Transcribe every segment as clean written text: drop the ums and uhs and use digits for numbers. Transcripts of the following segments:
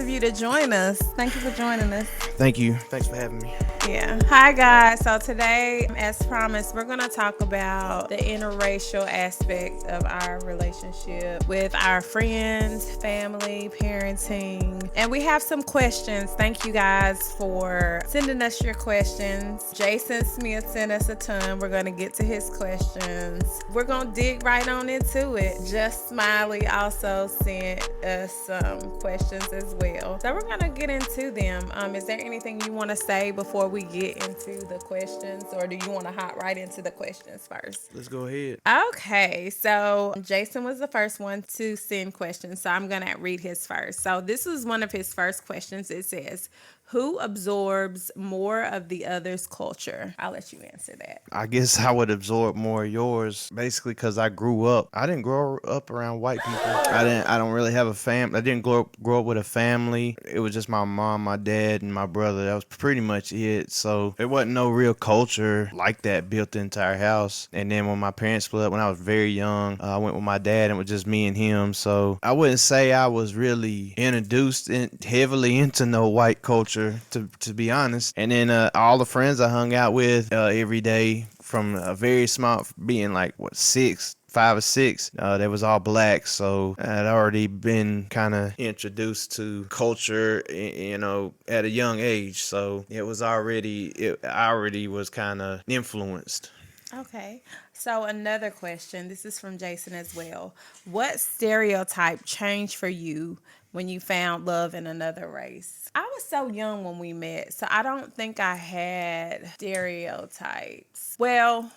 of you to join us. Thank you for joining us. Thank you. Thanks for having me. Yeah. Hi, guys. So today, as promised, we're going to talk about the interracial aspect of our relationship with our friends, family, parenting. And we have some questions. Thank you guys for sending us your questions. Jason Smith sent us a ton. We're going to get to his questions. We're going to dig right on into it. Just Smiley also sent us some questions as well. So we're going to get into them. Is there anything you want to say before we get into the questions, or do you want to hop right into the questions first? Let's go ahead. Okay, so Jason was the first one to send questions, so I'm going to read his first. So this is one of his first questions. It says, who absorbs more of the other's culture? I'll let you answer that. I guess I would absorb more of yours, basically, because I grew up. I didn't grow up around white people. I don't really have a fam. I didn't grow up with a family. It was just my mom, my dad, and my brother. That was pretty much it. So there wasn't no real culture like that built into our house. And then when my parents split up when I was very young, I went with my dad, and it was just me and him. So I wouldn't say I was really introduced heavily into no white culture, to be honest. And then all the friends I hung out with every day, from a very small, being like what, 5 or 6, they was all black. So I'd already been kind of introduced to culture, at a young age. So I already was kind of influenced. Okay. So another question. This is from Jason as well. What stereotype changed for you when you found love in another race? I was so young when we met, so I don't think I had stereotypes. Well,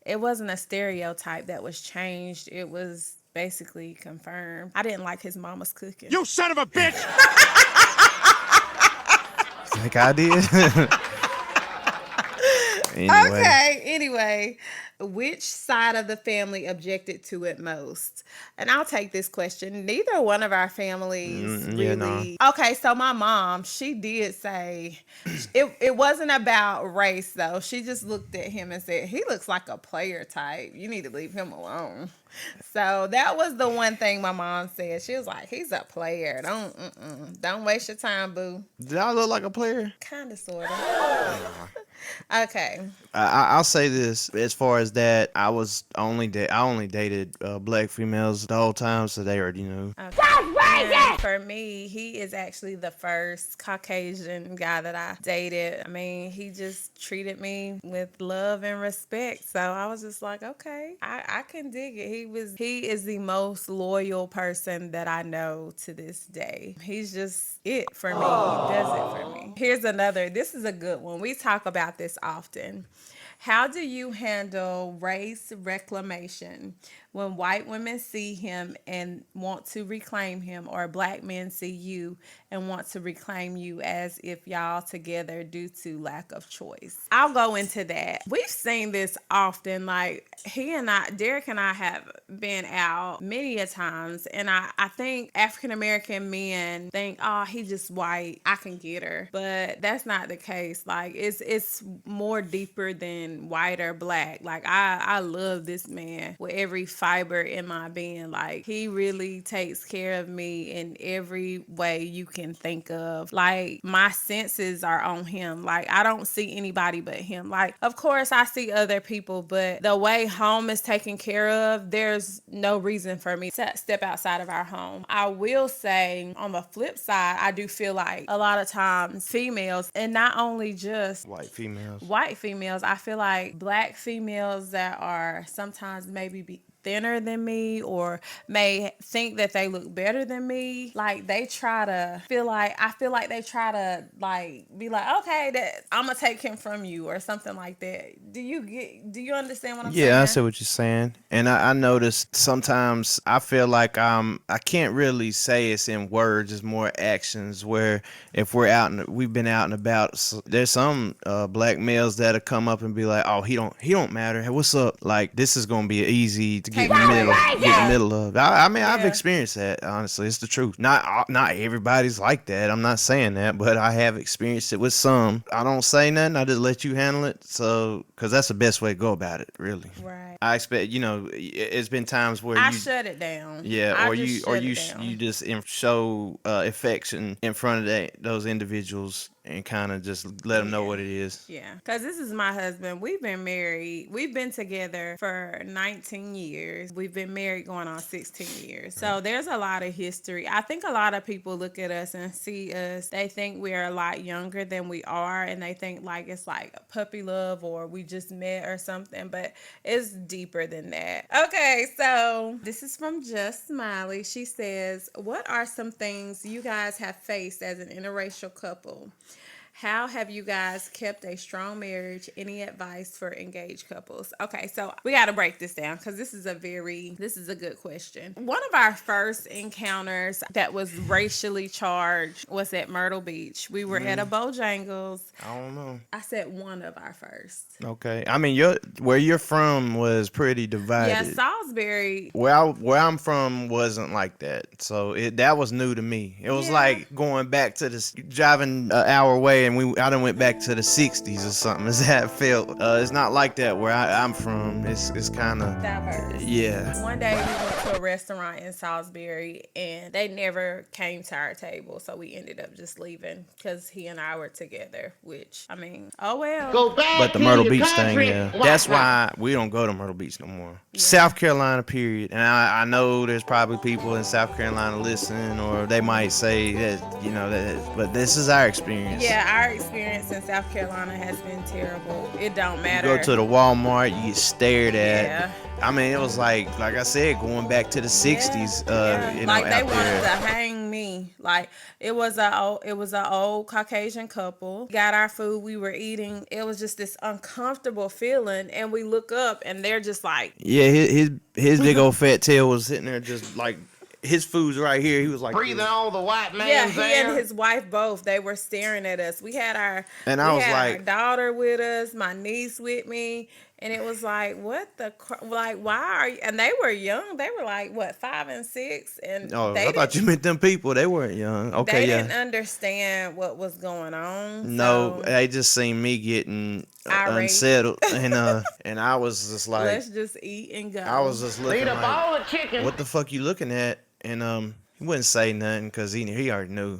it wasn't a stereotype that was changed. It was basically confirmed. I didn't like his mama's cooking. You son of a bitch! Like I did. Anyway. Okay, anyway, which side of the family objected to it most? And I'll take this question. Neither one of our families yeah, really. no. Okay, so my mom, she did say it wasn't about race though. She just looked at him and said, he looks like a player type. You need to leave him alone. So that was the one thing my mom said. She was like, he's a player. Don't waste your time, boo. Did I look like a player? Kind of, sort of. Okay. I'll say this, as far as that, I only dated black females the whole time, so they already knew. Okay. And for me, he is actually the first Caucasian guy that I dated. I mean, he just treated me with love and respect. So I was just like, okay, I can dig it. He is the most loyal person that I know to this day. He's just it for me. He does it for me. Here's another. This is a good one. We talk about this often. How do you handle race reclamation when white women see him and want to reclaim him, or black men see you and want to reclaim you as if y'all together due to lack of choice? I'll go into that. We've seen this often. Like Derek and I have been out many a times, and I think African American men think, oh, he just white, I can get her. But that's not the case. Like it's more deeper than white or black. Like I love this man with every fiber in my being. Like he really takes care of me in every way you can think of. Like my senses are on him. Like I don't see anybody but him. Like of course I see other people, but the way home is taken care of, there's no reason for me to step outside of our home. I will say on the flip side, I do feel like a lot of times females, and not only just White females. I feel like black females that are sometimes maybe thinner than me, or may think that they look better than me, like they try to feel like, I feel like they try to like be like, okay, that I'm gonna take him from you or something like that. Do you understand what I'm saying? Yeah, I see what you're saying. And I noticed sometimes I feel like I can't really say it's in words, it's more actions, where if we've been out and about, so there's some black males that'll come up and be like, oh, he don't matter. Hey, what's up? Like this is gonna be easy to to get in the middle, of. I mean, I've Yeah. experienced that. Honestly, it's the truth. Not everybody's like that. I'm not saying that, but I have experienced it with some. I don't say nothing. I just let you handle it. So, because that's the best way to go about it, really. Right. I expect, it's been times where I you shut it down. yeah, I or just shut it down. you just show affection in front of those individuals and kind of just let them know what it is. Yeah, because this is my husband. We've been married. We've been together for 19 years. We've been married going on 16 years. So there's a lot of history. I think a lot of people look at us and see us. They think we're a lot younger than we are, and they think like it's like a puppy love or we just met or something. But it's deeper than that. Okay, so this is from Just Smiley. She says, "What are some things you guys have faced as an interracial couple? How have you guys kept a strong marriage? Any advice for engaged couples?" Okay, so we got to break this down because this is a good question. One of our first encounters that was racially charged was at Myrtle Beach. We were at a Bojangles. I don't know. I said one of our first. Okay, I mean, where you're from was pretty divided. Yeah, Salisbury. Where I'm from wasn't like that, so that was new to me. It was like going back to driving an hour away, and I done went back to the '60s or something. Is that it felt? It's not like that where I'm from. It's kind of diverse. Yeah. One day we went to a restaurant in Salisbury, and they never came to our table, so we ended up just leaving because he and I were together. Which I mean, oh well. Go back But the to Myrtle your Beach country. thing, yeah. That's why we don't go to Myrtle Beach no more. South Carolina, period. And I know there's probably people in South Carolina listening, or they might say that, but this is our experience. Yeah, our experience in South Carolina has been terrible. It don't matter. You go to the Walmart, you get stared at. Yeah. I mean, it was like I said, going back to the '60s. Like they out wanted there. to hang me. Like it was an old Caucasian couple. Got our food, we were eating. It was just this uncomfortable feeling, and we look up, and they're just like, yeah, his big old fat tail was sitting there, just like his food's right here. He was like Breathing on the white man's yeah, he air. and his wife both. They were staring at us. We had our like, our daughter with us, my niece with me. And it was like, what the, like, why are you? And they were young. They were like, what, 5 and 6? And I thought you meant them people. They weren't young. Okay, they didn't understand what was going on. No, so they just seen me getting unsettled, and I was just like, let's just eat and go. I was just looking Eat a like, ball of chicken. what the fuck you looking at? And he wouldn't say nothing because he already knew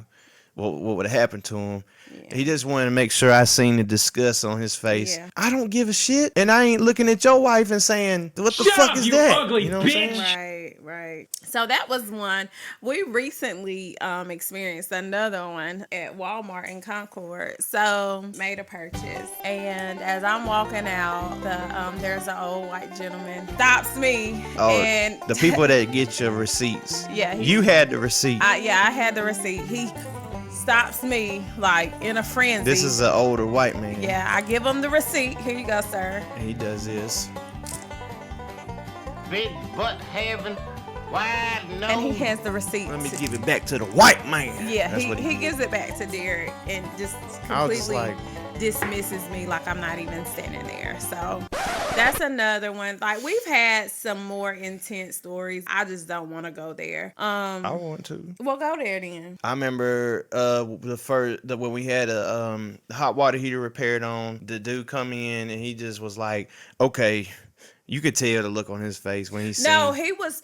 what would have happened to him. Yeah. He just wanted to make sure I seen the disgust on his face. Yeah. I don't give a shit, and I ain't looking at your wife and saying, "What the fuck is that?" Ugly bitch. Right. So that was one. We recently experienced another one at Walmart in Concord. So made a purchase, and as I'm walking out, there's an old white gentleman stops me. And the people that get your receipts. Yeah, you had the receipt. I had the receipt. He stops me like in a frenzy. This is an older white man. Yeah, I give him the receipt. Here you go, sir. And he does this. Big butt having, wide nose. And he hands the receipt. Let me give it back to the white man. Yeah, he gives it back to Derek and just completely dismisses me like I'm not even standing there. So that's another one. Like we've had some more intense stories. I just don't want to go there. I want to. Well, go there then. I remember when we had a hot water heater repaired on, the dude come in and he just was like, okay. You could tell the look on his face when he No, he was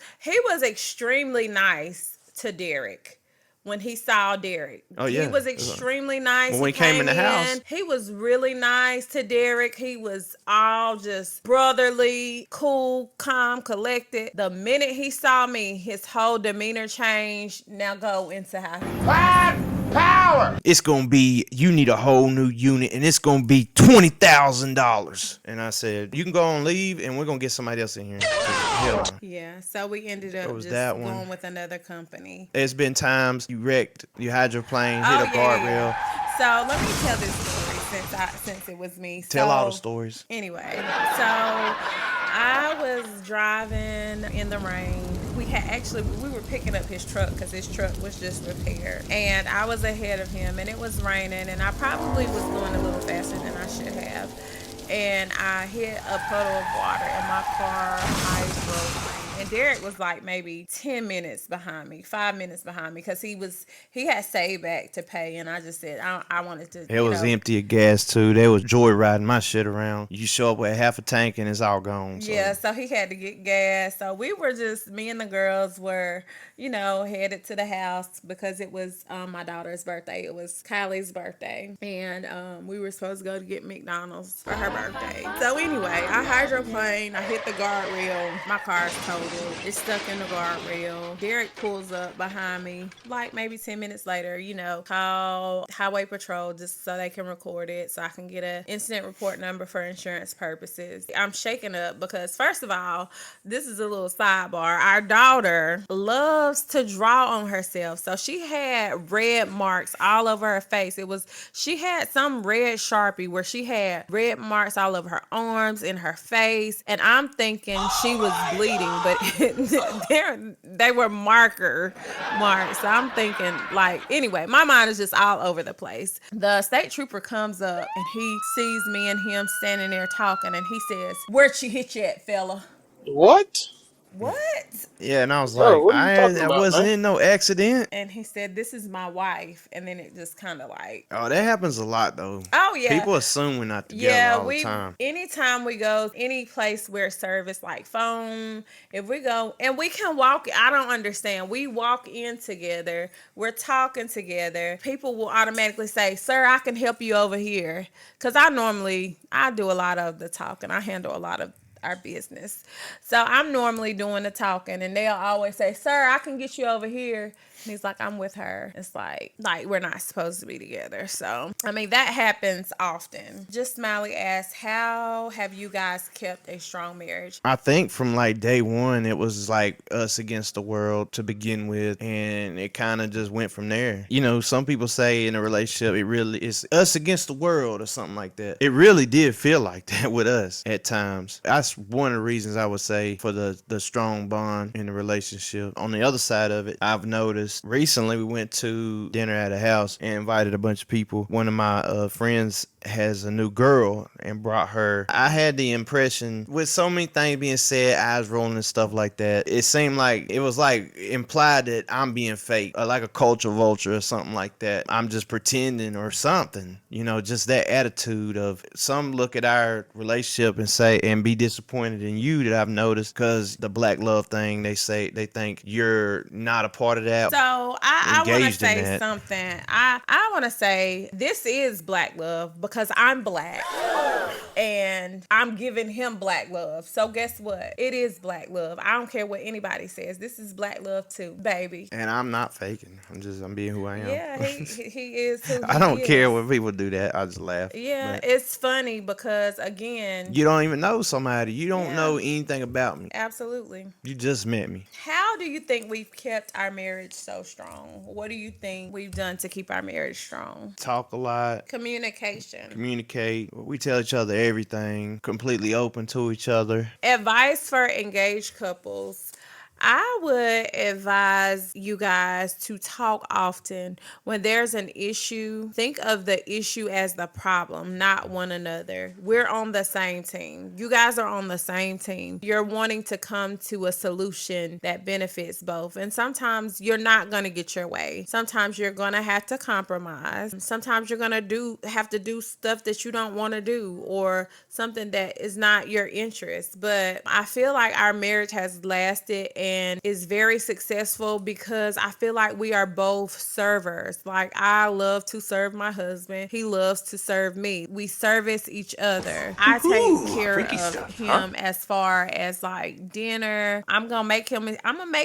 extremely nice to Derek. When he saw Derek. Oh, yeah. He was extremely nice. When we came in the house. He was really nice to Derek. He was all just brotherly, cool, calm, collected. The minute he saw me, his whole demeanor changed. Now go into how he power. It's gonna be, you need a whole new unit, and it's gonna be $20,000. And I said, you can go on leave, and we're gonna get somebody else in here. Yeah, so we ended up just going with another company. There's been times you wrecked your hydroplane, hit a guardrail. So let me tell this story since it was me. Tell all the stories. Anyway, so I was driving in the rain. We were picking up his truck because his truck was just repaired. And I was ahead of him and it was raining and I probably was going a little faster than I should have. and I hit a puddle of water and my car hydroplaned. And Derek was like maybe 10 minutes behind me, 5 minutes behind me, because he had saved back to pay, and I just said I wanted to, It was empty of gas too. They was joyriding my shit around. You show up with half a tank and it's all gone. So. Yeah, so he had to get gas. So we were just, me and the girls were, headed to the house because it was my daughter's birthday. It was Kylie's birthday. And we were supposed to go to get McDonald's for her birthday. So anyway, I hydroplaned. I hit the guardrail. My car's totaled. It's stuck in the guardrail. Derek pulls up behind me, like maybe 10 minutes later, call Highway Patrol just so they can record it so I can get an incident report number for insurance purposes. I'm shaking up because, first of all, this is a little sidebar. Our daughter loves to draw on herself. So she had red marks all over her face. She had some red Sharpie where she had red marks all over her arms, in her face. And I'm thinking she was bleeding, but they were marker marks. So I'm thinking, anyway, my mind is just all over the place. The state trooper comes up and he sees me and him standing there talking, and he says, "Where'd she hit you at, fella?" What? What? Yeah, and I was Bro, like, what are you talking I about, wasn't man? in no accident. And he said, "This is my wife." And then it just kind of Oh, that happens a lot though. oh yeah. People assume we're not together all the time. Anytime we go, any place where service like phone, if we go and we can walk, I don't understand. We walk in together, we're talking together. People will automatically say, "Sir, I can help you over here." Because I do a lot of the talking. I handle a lot of our business. So I'm normally doing the talking, and they'll always say, "Sir, I can get you over here." And he's like, "I'm with her." It's like we're not supposed to be together. So, I mean, that happens often. Just Smiley asked, how have you guys kept a strong marriage? I think from day one, it was like us against the world to begin with, and it kind of just went from there. Some people say in a relationship, it really is us against the world or something like that. It really did feel like that with us at times. That's one of the reasons I would say for the strong bond in the relationship. On the other side of it, I've noticed recently we went to dinner at a house and invited a bunch of people. One of my friends has a new girl and brought her. I had the impression with so many things being said, eyes rolling and stuff like that, it seemed like it was implied that I'm being fake or like a culture vulture or something like that. I'm just pretending or something, just that attitude of some look at our relationship and say and be disappointed in you that I've noticed because the black love thing, they think you're not a part of that. So I want to Engaged in say that. something. I want to say this is black love because I'm black and I'm giving him black love. So guess what? It is black love. I don't care what anybody says. This is black love too, baby. And I'm not faking. I'm being who I am. Yeah, he is who I don't he care is. when people do that. I just laugh. Yeah, But it's funny because again, you don't even know somebody. You don't Yeah. know anything about me. absolutely. You just met me. How do you think we've kept our marriage so strong? What do you think we've done to keep our marriage strong? Talk a lot. Communication. Communicate. We tell each other everything. Completely open to each other. Advice for engaged couples. I would advise you guys to talk often. When there's an issue, think of the issue as the problem, not one another. We're on the same team. You guys are on the same team. You're wanting to come to a solution that benefits both. And sometimes you're not going to get your way. Sometimes you're going to have to compromise. Sometimes you're going to have to do stuff that you don't want to do or something that is not your interest. But I feel like our marriage has lasted and is very successful because I feel like we are both servers. Like, I love to serve my husband. He loves to serve me. We service each other. I take care of him as far as dinner. I'm gonna make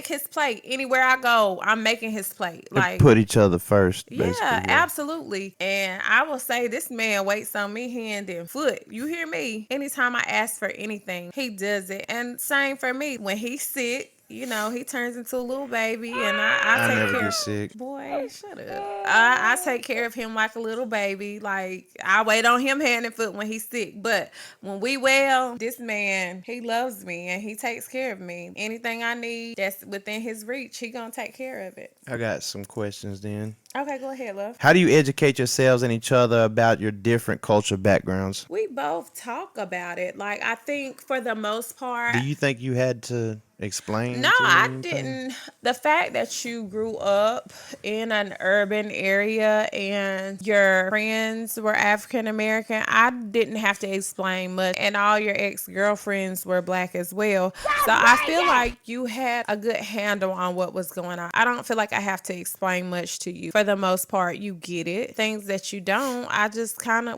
his plate. Anywhere I go, I'm making his plate. Put each other first. Yeah, basically, absolutely. And I will say this man waits on me hand and foot. You hear me? Anytime I ask for anything, he does it. And same for me. When he's sick, he turns into a little baby, and I take never care. get sick. Boy, Boy, shut up. I take care of him like a little baby. Like, I wait on him hand and foot when he's sick. But when we well, this man, he loves me and he takes care of me. Anything I need that's within his reach, he gonna take care of it. I got some questions then. Okay, go ahead, love. How do you educate yourselves and each other about your different culture backgrounds? We both talk about it. Like, I think for the most part. Do you think you had to explain? No, to me I anything? didn't. The fact that you grew up in an urban area and your friends were African American, I didn't have to explain much. And all your ex-girlfriends were black as well. So I feel like you had a good handle on what was going on. I don't feel like I have to explain much to you. For the most part, you get it. Things that you don't,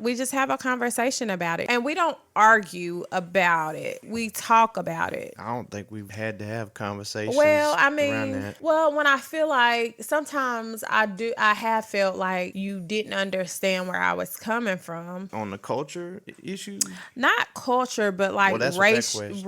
we just have a conversation about it. And we don't argue about it. We talk about it. I don't think we've had to have conversations. Well, I around mean, that. when I feel like sometimes I have felt like you didn't understand where I was coming from. On the culture issue? Not culture, but like Well, that's what that question-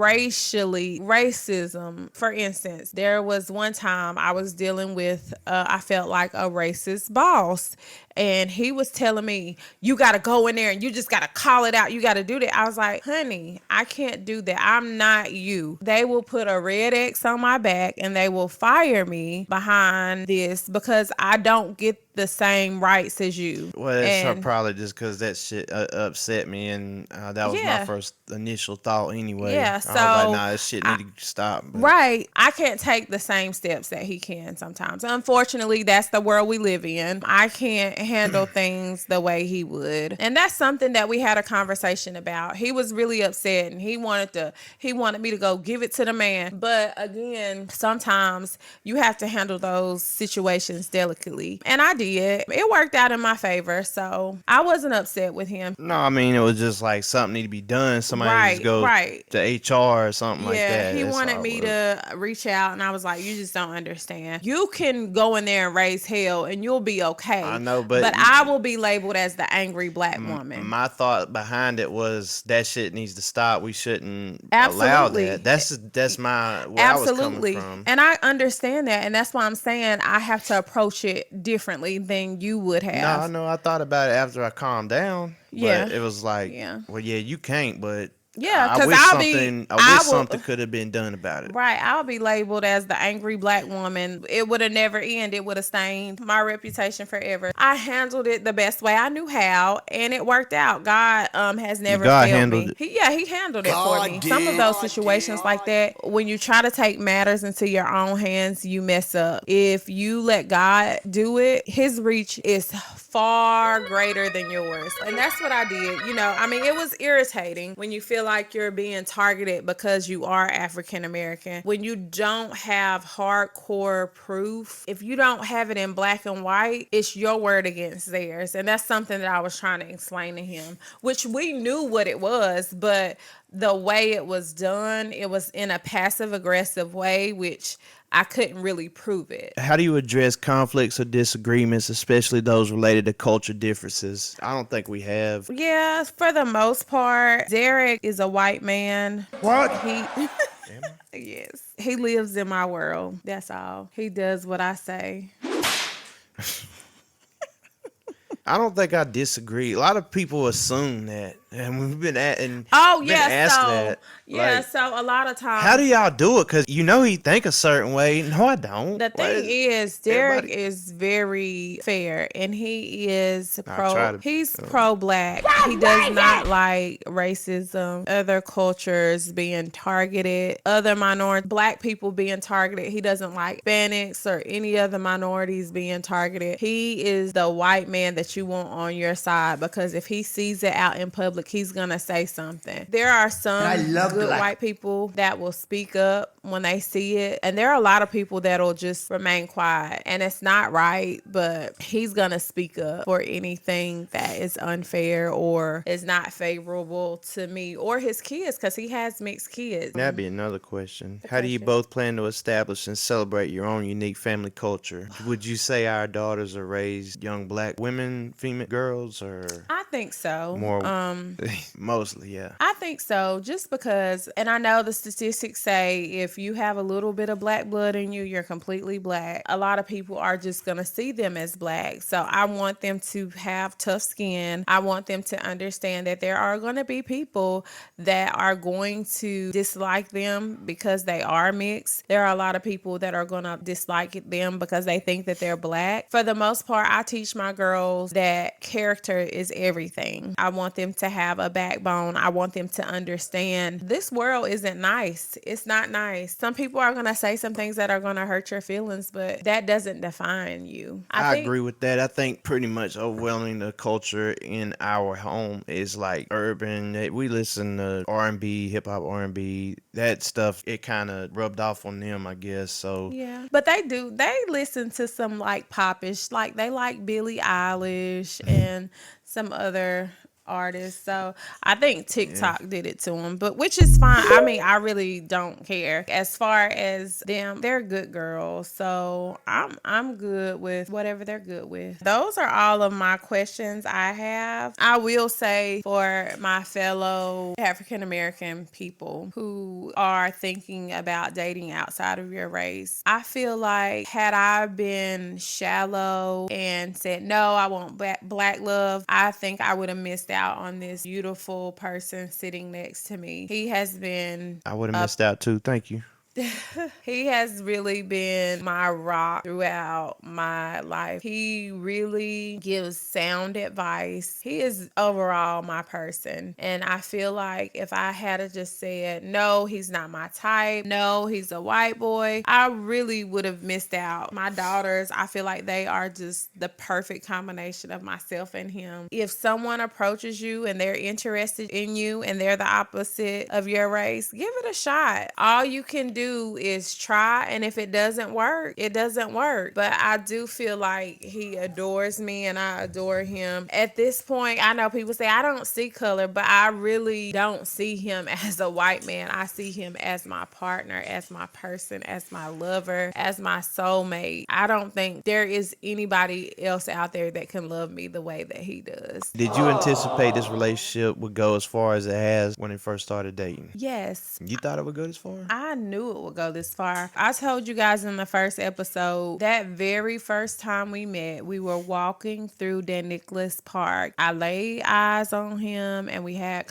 racism. For instance, there was one time I was dealing with, I felt like a racist boss. And he was telling me, you got to go in there and you just got to call it out. You got to do that. I was like, honey, I can't do that. I'm not you. They will put a red X on my back and they will fire me behind this because I don't get the same rights as you. Well, it's And- probably just because that shit upset me, and that was Yeah. my first initial thought anyway. Yeah, I was so like, nah, this shit need to stop. But Right. I can't take the same steps that he can sometimes. Unfortunately, that's the world we live in. I can't handle things the way he would. And that's something that we had a conversation about. He was really upset and he wanted me to go give it to the man. But again, sometimes you have to handle those situations delicately. And I did. It worked out in my favor. So I wasn't upset with him. No, I mean, it was just like something need to be done. Somebody just go to HR or something like that. He That's wanted all me it was. to reach out, and I was like, you just don't understand. You can go in there and raise hell, and you'll be okay. I know, but I will be labeled as the angry black woman. My thought behind it was that shit needs to stop. We shouldn't Absolutely. allow that. That's my where I was Absolutely. coming from. And I understand that, and that's why I'm saying I have to approach it differently than you would have. No, I know. I thought about it after I calmed down. Yeah. But it was like, Yeah. well, yeah, you can't, but Yeah, I 'cause wish I'll be- something I will- something could have been done about it. Right, I'll be labeled as the angry black woman. It would have never ended. It would have stained my reputation forever. I handled it the best way I knew how, and it worked out. God has never God failed handled me. it. He handled it for me. Some of those situations like that, when you try to take matters into your own hands, you mess up. If you let God do it, his reach is far greater than yours. And that's what I did. It was irritating when you feel like you're being targeted because you are African American. When you don't have hardcore proof, if you don't have it in black and white, it's your word against theirs. And that's something that I was trying to explain to him, which we knew what it was, but the way it was done, it was in a passive aggressive way, which I couldn't really prove it. How do you address conflicts or disagreements, especially those related to culture differences? I don't think we have. Yeah, for the most part, Derek is a white man. What? Yes, he lives in my world. That's all. He does what I say. I don't think I disagree. A lot of people assume that, and we've been asked that. Yeah, Like, so a lot of times. how do y'all do it? Because he think a certain way. No, I don't. The thing is, Derek is very fair, and he is he's pro-black. He does not like racism, other cultures being targeted, other minorities, black people being targeted. He doesn't like Hispanics or any other minorities being targeted. He is the white man that you want on your side, because if he sees it out in public, he's gonna say something. There are some good white people that will speak up when they see it, and there are a lot of people that'll just remain quiet, and it's not right, but he's gonna speak up for anything that is unfair or is not favorable to me or his kids, because he has mixed kids. That'd be another question. How do you both plan to establish and celebrate your own unique family culture? Would you say our daughters are raised young black women, female girls, or? I think so. More, mostly, yeah. I think so, just because, and I know the statistics say if you have a little bit of black blood in you, you're completely black. A lot of people are just going to see them as black. So I want them to have tough skin. I want them to understand that there are going to be people that are going to dislike them because they are mixed. There are a lot of people that are going to dislike them because they think that they're black. For the most part, I teach my girls that character is everything. I want them to have a backbone. I want them to understand this world isn't nice. It's not nice. Some people are going to say some things that are going to hurt your feelings, but that doesn't define you. I agree with that. I think pretty much overwhelming the culture in our home is like urban. We listen to R&B, hip hop R&B. That stuff, it kind of rubbed off on them, I guess. So yeah, but they do. They listen to some like popish, like they like Billie Eilish and some other artists. So I think TikTok did it to them, but which is fine. I mean, I really don't care. As far as them, they're good girls. So I'm good with whatever they're good with. Those are all of my questions I have. I will say for my fellow African American people who are thinking about dating outside of your race, I feel like had I been shallow and said, no, I want black love, I think I would have missed out on this beautiful person sitting next to me. He has been I would have missed out too. Thank you. he has really been my rock throughout my life. He really gives sound advice. He is overall my person. And I feel like if I had just said, no, he's not my type, no, he's a white boy, I really would have missed out. My daughters, I feel like they are just the perfect combination of myself and him. If someone approaches you and they're interested in you and they're the opposite of your race, give it a shot. All you can do is try, and if it doesn't work, it doesn't work. But I do feel like he adores me and I adore him. At this point, I know people say I don't see color, but I really don't see him as a white man. I see him as my partner, as my person, as my lover, as my soulmate. I don't think there is anybody else out there that can love me the way that he does. Did you anticipate this relationship would go as far as it has when it first started dating? Yes. You thought it would go this far? I knew it would go this far. I told you guys in the first episode, that very first time we met, we were walking through Dan Nicholas Park. I laid eyes on him and we had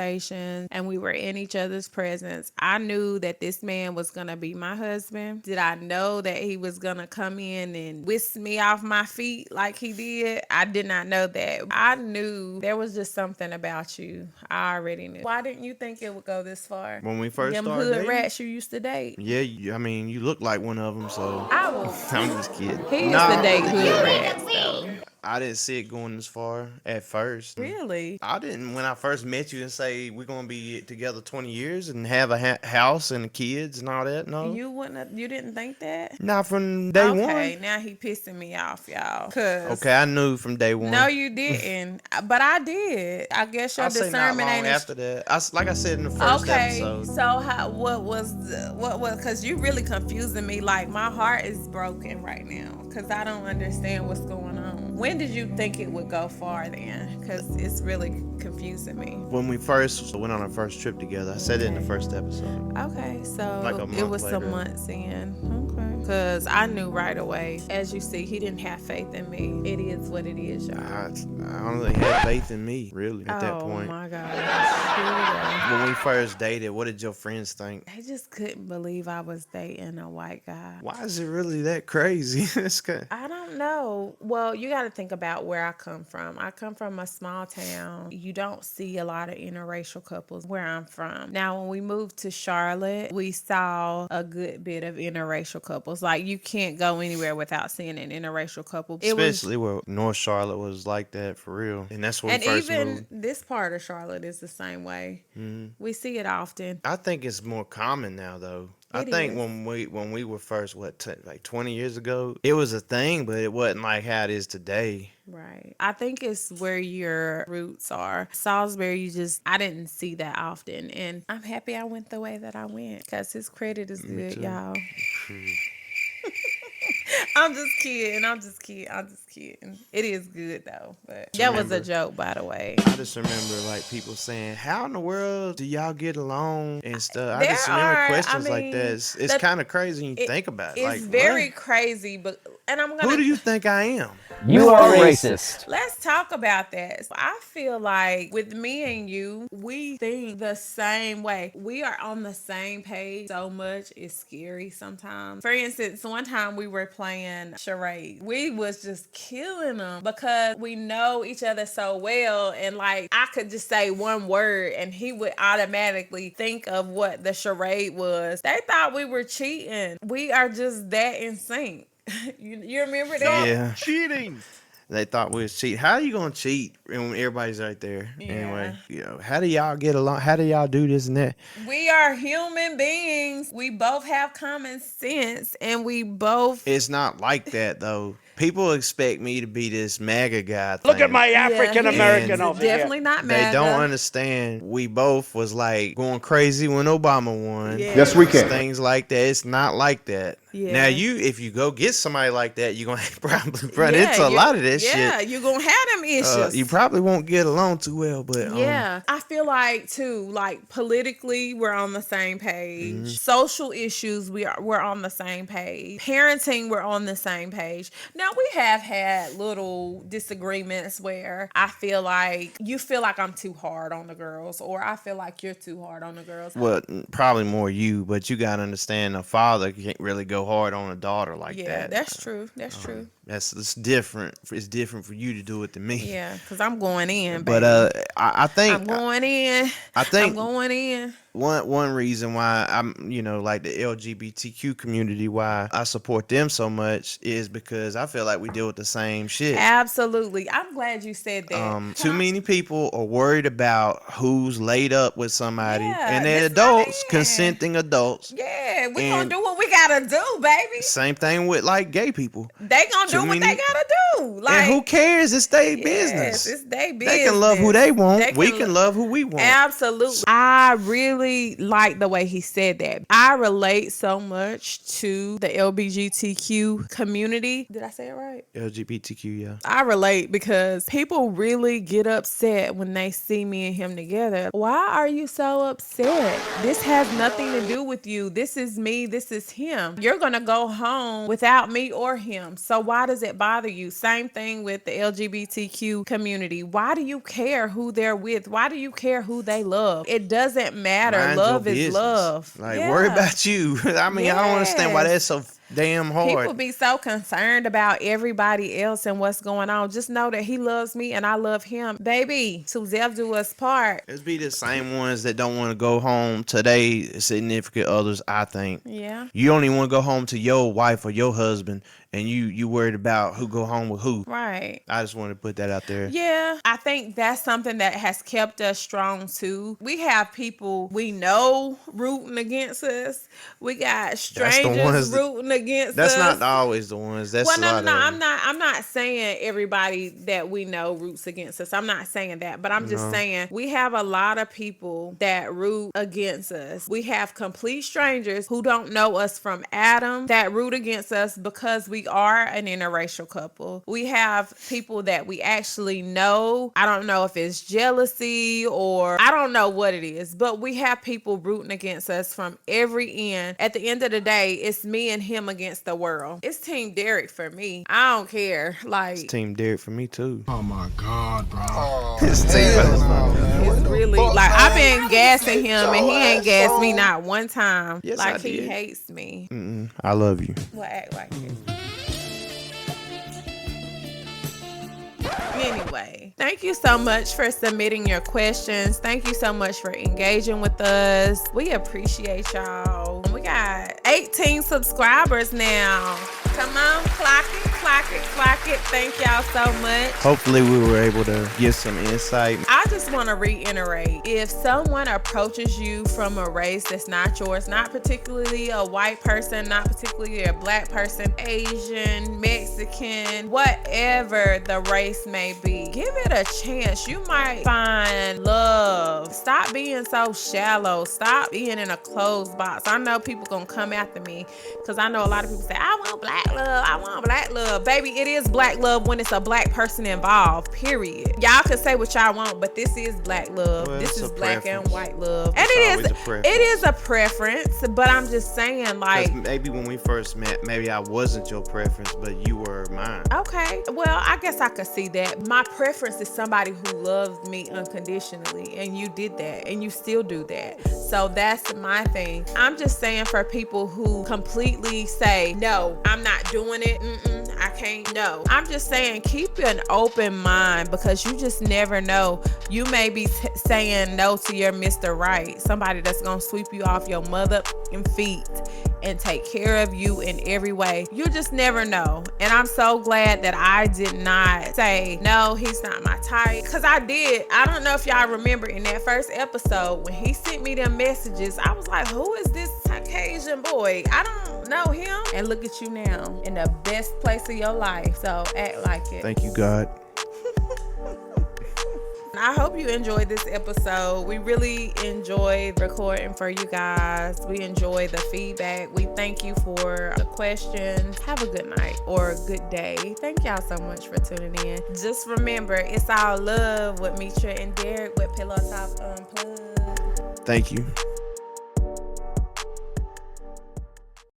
conversations and we were in each other's presence. I knew that this man was going to be my husband. Did I know that he was going to come in and whisk me off my feet like he did? I did not know that. I knew there was just something about you. I already knew. Why didn't you think it would go this far? When we first Them started hood dating? rats you used to date. Yeah, I mean, you look like one of them, so I will. I'm just kidding. He used to date hood rats, though. I didn't see it going this far at first. Really? I didn't when I first met you and say we're gonna be together 20 years and have a house and kids and all that. No, You wouldn't have, you didn't think that? not from day Okay, one. now he pissing me off, y'all. Cause Okay, I knew from day one. no, you didn't. But I did. I guess your I say not discernment long ain't after that. Like I said in the first okay. episode. So what was because you really confusing me. Like my heart is broken right now because I don't understand what's going on. When did you think it would go far then? Because it's really confusing me. When we first went on our first trip together, I said it in the first episode. Okay, so Like a month it was later. some months in. Okay. Because I knew right away. As you see, he didn't have faith in me. It is what it is, y'all. I don't really have faith in me, really, at that point. Oh my gosh. Here we go. When we first dated, what did your friends think? They just couldn't believe I was dating a white guy. Why is it really that crazy? It's good. I don't know. Well, you got to think about where I come from. I come from a small town. You don't see a lot of interracial couples where I'm from. Now, when we moved to Charlotte, we saw a good bit of interracial couples. Like, you can't go anywhere without seeing an interracial couple. Especially where North Charlotte was like that for real. And that's where we first even moved. this part of Charlotte is the same way. We see it often. I think it's more common now, though. I think when we were first, like 20 years ago, it was a thing, but it wasn't like how it is today. Right. I think it's where your roots are. Salisbury, I didn't see that often. And I'm happy I went the way that I went because his credit is good, y'all. I'm just kidding. I'm just kidding. I'm just kidding. It is good though. But that was a Remember- joke, by the way. I just remember like people saying, "How in the world do y'all get along?" and stuff. I There just remember are, questions I like that. mean, It's kind of crazy when you think about it. It's Like, very what? crazy, but I'm gonna. Who do you think I am? You are racist. Let's talk about that. I feel like with me and you, we think the same way. We are on the same page so much. It's scary sometimes. For instance, one time we were playing charades. We was just killing them because we know each other so well. And like, I could just say one word and he would automatically think of what the charade was. They thought we were cheating. We are just that in sync. You remember that? Yeah. Cheating. They thought we was cheating. How you gonna cheat when everybody's right there? Yeah. Anyway, how do y'all get along? How do y'all do this and that? We are human beings. We both have common sense and we both. It's not like that though. People expect me to be this MAGA guy. Look at thing. my African American And over here. Definitely not They MAGA. don't understand. We both was like going crazy when Obama won. Yeah. Yes, we can. Things like that. It's not like that. Yeah. Now if you go get somebody like that, you're gonna probably run Yeah, into a you- lot of this Yeah, shit. you're gonna have them issues. You probably won't get along too well, but Yeah, I feel like too, like politically, we're on the same page. Mm-hmm. Social issues, we're on the same page. Parenting, we're on the same page. Now we have had little disagreements where I feel like you feel like I'm too hard on the girls, or I feel like you're too hard on the girls. well, probably more you. But you gotta understand, a father can't really go hard on a daughter like Yeah, that. that's true. That's true. It's different. It's different for you to do it than me. Yeah, because I'm going in, baby. But I think I'm going in. I think I'm going in. one reason why I'm like the LGBTQ community, why I support them so much is because I feel like we deal with the same shit. Absolutely. I'm glad you said that. Too many people are worried about who's laid up with somebody, Yeah, and they're that's not adults, it. consenting adults. Yeah, we gonna And- do what we gotta do, baby. Same thing with like gay people. They gonna Too do what many- they gotta do. Like, And who cares? It's their yes, business. It's their business. They can love who they want. They We can can love who we want. Absolutely. I really like the way he said that. I relate so much to the LGBTQ community. Did I say it right? LGBTQ, yeah. I relate because people really get upset when they see me and him together. Why are you so upset? This has nothing to do with you. This is me. This is him. You're going to go home without me or him. So why does it bother you? Same thing with the LGBTQ community. Why do you care who they're with? Why do you care who they love? It doesn't matter. Mind Love your is business. love. Like, Yeah. worry about you. I mean, I don't understand why that's so damn hard. People be so concerned about everybody else and what's going on. Just know that he loves me and I love him. Baby, to death do us part. It's be the same ones that don't want to go home to their significant others, I think. Yeah. You only want to go home to your wife or your husband, and you worried about who go home with who. Right. I just want to put that out there. Yeah, I think that's something that has kept us strong too. We have people we know rooting against us. We got strangers ones that- rooting against That's us. not always the ones. That's Well, a no, lot no, of no. them. I'm not saying everybody that we know roots against us. I'm not saying that, but I'm just saying we have a lot of people that root against us. We have complete strangers who don't know us from Adam that root against us because we are an interracial couple. We have people that we actually know. I don't know if it's jealousy or I don't know what it is, but we have people rooting against us from every end. At the end of the day, it's me and him against the world. It's Team Derek for me. I don't care. Like, Team Derek for me too. Oh my God, bro. It's Team it's really like I've been gassing him and he ain't gassed me not one time. Yes, like I he did. hates me. I love you. Well, act like it. Anyway, thank you so much for submitting your questions. Thank you so much for engaging with us. We appreciate y'all. We got 18 subscribers now. Come on, clock it, clock Clock it. Thank y'all so much. Hopefully we were able to give some insight. I just want to reiterate, if someone approaches you from a race that's not yours, not particularly a white person, not particularly a black person, Asian, Mexican, whatever the race may be, give it a chance. You might find love. Stop being so shallow. Stop being in a closed box. I know people gonna come after me because I know a lot of people say, I want black love. I want black love. Baby, it is black love when it's a black person involved, period. Y'all can say what y'all want, but this is black love. Well, this it's is a black preference. and white love. And It's it is a preference, but I'm just saying, like, 'Cause maybe when we first met, maybe I wasn't your preference, but you were mine. okay, well, I guess I could see that. My preference is somebody who loves me unconditionally, and you did that, and you still do that. So that's my thing. I'm just saying for people who completely say, no, I'm not doing it, I can't, no. I'm just saying, keep an open mind, because you just never know. You may be saying no to your Mr. Right, somebody that's gonna sweep you off your motherfucking feet and take care of you in every way. You just never know. And I'm so glad that I did not say, no, he's not my type. Because I did. I don't know if y'all remember in that first episode when he sent me them messages, I was like, who is this Caucasian boy? I don't know him. And look at you now in the best place of your life. So act like it. Thank you, God. I hope you enjoyed this episode. We really enjoyed recording for you guys. We enjoy the feedback. We thank you for the questions. Have a good night or a good day. Thank y'all so much for tuning in. Just remember, it's all love with Metra and Derek with PillowTalk Unplugged. Thank you.